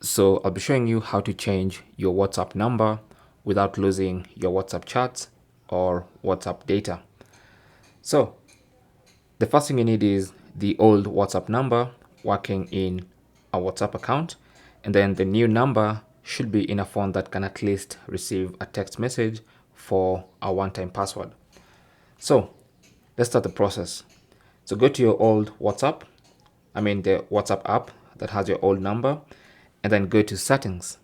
So I'll be showing you how to change your WhatsApp number without losing your WhatsApp chats or WhatsApp data. So the first thing you need is the old WhatsApp number working in a WhatsApp account, and then the new number should be in a phone that can at least receive a text message for a one-time password. So let's start the process. So go to your old WhatsApp, the WhatsApp app that has your old number, and then go to settings.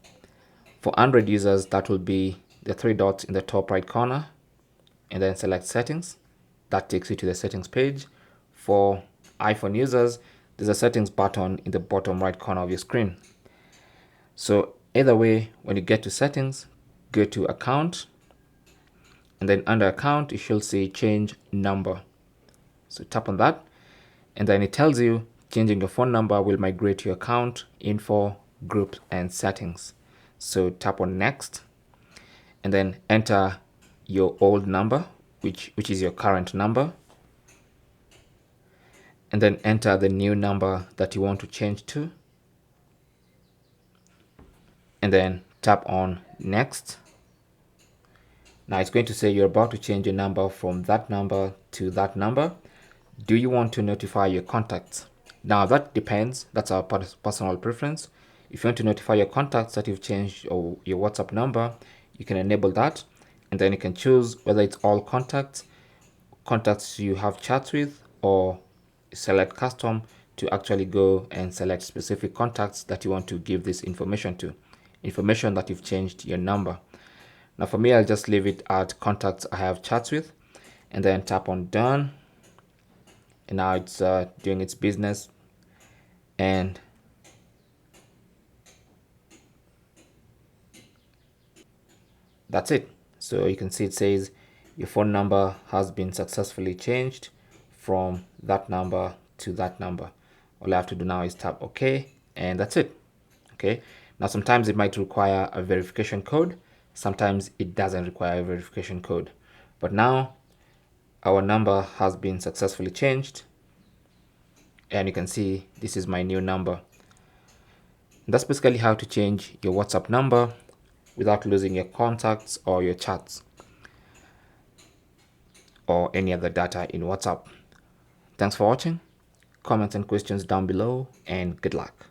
For Android users, that will be the three dots in the top right corner, and then select settings. That takes you to the settings page. For iPhone users, there's a settings button in the bottom right corner of your screen. So either way, when you get to settings, go to account, and then under account, you should see change number. So tap on that, and then it tells you changing your phone number will migrate your account, info, groups, and settings. So tap on next, and then enter your old number, which is your current number, and then enter the new number that you want to change to, and then tap on next. Now it's going to say you're about to change your number from that number to that number. Do you want to notify your contacts? Now that depends. That's our personal preference. If you want to notify your contacts that you've changed your WhatsApp number, you can enable that, and then you can choose whether it's all contacts you have chats with, or select custom to actually go and select specific contacts that you want to give this information to, information that you've changed your number. Now for me, I'll just leave it at contacts I have chats with, and then tap on done. And now it's doing its business, and that's it. So you can see it says your phone number has been successfully changed from that number to that number. All I have to do now is tap OK, and that's it. Okay, now sometimes it might require a verification code, sometimes it doesn't require a verification code, but now our number has been successfully changed, and you can see this is my new number. And that's basically how to change your WhatsApp number without losing your contacts or your chats or any other data in WhatsApp. Thanks for watching. Comments and questions down below, and good luck.